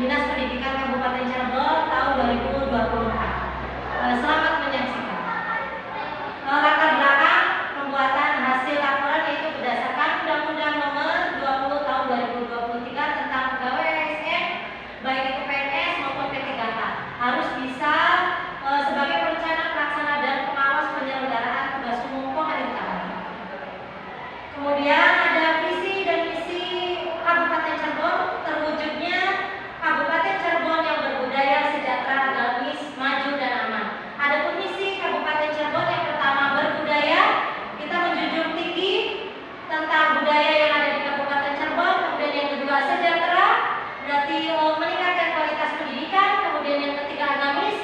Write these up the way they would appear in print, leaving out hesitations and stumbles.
Dinas Pendidikan Kabupaten Cirebon tahun 2024. Selamat menyaksikan. Latar belakang pembuatan hasil laporan yaitu berdasarkan Undang-Undang Nomor 20 Tahun 2023 tentang Pegawai ASN, baik itu PNS maupun P3K, harus bisa sebagai perencana, pelaksana, dan pengawas penyelenggaraan tugas umum pemerintahan. Kemudian ada visi dan misi Kabupaten Cirebon, terwujudnya Kabupaten Cirebon yang berbudaya, sejahtera, agamis, maju, dan aman. Adapun misi Kabupaten Cirebon yang pertama berbudaya, kita menjunjung tinggi tentang budaya yang ada di Kabupaten Cirebon. Kemudian yang kedua sejahtera, berarti meningkatkan kualitas pendidikan. Kemudian yang ketiga agamis,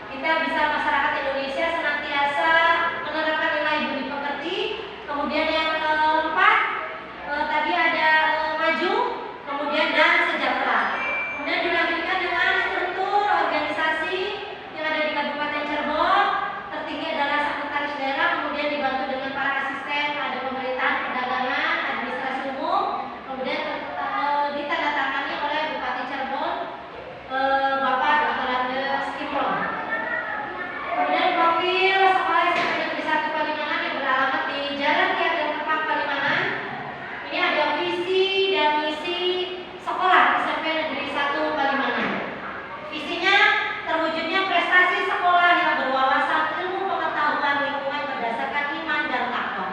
kita bisa masyarakat Indonesia senantiasa menerapkan nilai budi pekerti. Kemudian yang keempat tadi ada maju, kemudian dan sejahtera. Kemudian dilanjutkan dengan struktur organisasi yang ada di Kabupaten Cirebon. Tertinggi adalah sekretaris daerah, kemudian dibantu dengan para asisten, ada pemerintahan, perdagangan, administrasi umum, kemudian ditandatangani oleh Bupati Cirebon, Bapak Dr. Andes Imron. Kemudian profil sekolah SMP Negeri 1 Palimanan yang beralamat di Jalan Ki Ageng Tepak Palimanan. Ini ada visi dan misi sekolah SMP Negeri 1 Palimanan. Visinya terwujudnya prestasi sekolah yang berwawasan ilmu pengetahuan lingkungan berdasarkan iman dan takwa.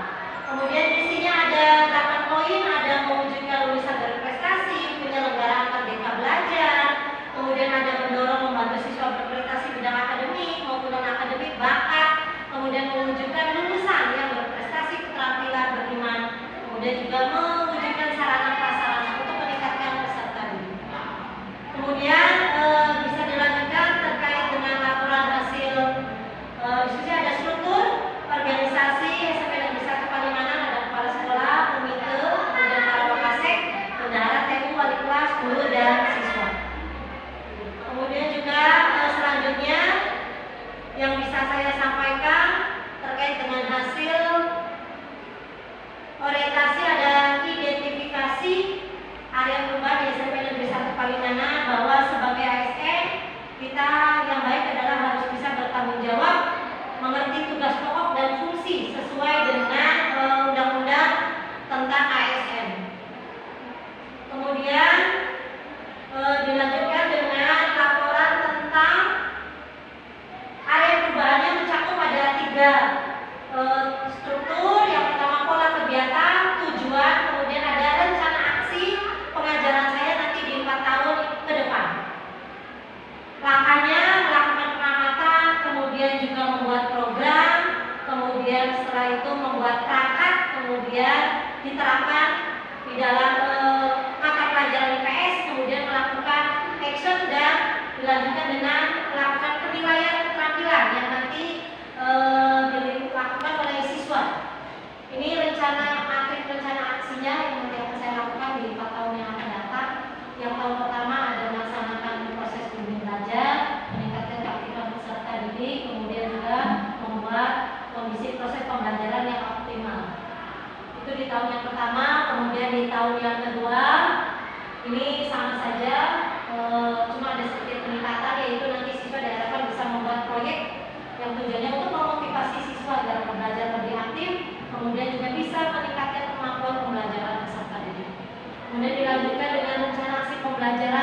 Kemudian misinya ada 8 poin, ada mewujudkan lulusan berprestasi, penyelenggaraan merdeka belajar, kemudian ada mendorong membantu siswa berprestasi bidang akademik maupun non akademik bakat, kemudian mewujudkan lulusan yang berprestasi keterampilan beriman, kemudian juga mewujudkan sarana prasarana untuk meningkatkan peserta didik. Kemudian bisa dilanjutkan terkait dengan laporan hasil diskusi. Ada struktur organisasi SMP Negeri 1 Palimanan, ada kepala sekolah, komite, kemudian para wakasek, bendahara, TU, wali kelas, guru, dan siswa. Kemudian juga selanjutnya yang bisa saya sampaikan terkait dengan hasil orientasi ada identifikasi area perubahan di SMP Negeri 1 Palimanan, bahwa sebagai ASN kita yang baik adalah harus bisa bertanggung jawab, mengerti tugas pokok dan fungsi sesuai dengan undang-undang tentang ASN. Kemudian dilanjutkan dengan laporan tentang area perubahannya mencakup ada 3 struktur. Yang pertama pola kegiatan, tujuan, kemudian ada rencana aksi pengajaran saya nanti di 4 tahun ke depan. Langkahnya melakukan pengamatan, kemudian juga membuat program, kemudian setelah itu membuat perangkat, kemudian diterapkan di dalam mata pelajaran IPS, kemudian melakukan action dan dilanjutkan dengan melakukan penilaian keterampilan yang nanti dilakukan oleh siswa. Ini rencana aksinya yang akan saya lakukan di 4 tahun yang akan datang. Yang tahun pertama ada melaksanakan proses bimbing belajar, meningkatkan keaktifan peserta didik, kemudian juga membuat kondisi proses pembelajaran yang optimal. Itu di tahun yang pertama. Kemudian di tahun yang kedua ini sama saja, cuma ada sedikit peningkatan, yaitu nanti siswa diharapkan bisa membuat proyek yang tujuannya untuk memotivasi siswa agar belajar lebih aktif, kemudian juga bisa meningkatkan kemampuan pembelajaran peserta didik. Kemudian dilanjutkan dengan rencana aksi pembelajaran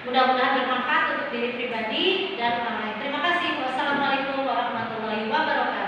Mudah-mudahan bermanfaat untuk diri pribadi dan orang lain. Terima kasih. Wassalamualaikum warahmatullahi wabarakatuh.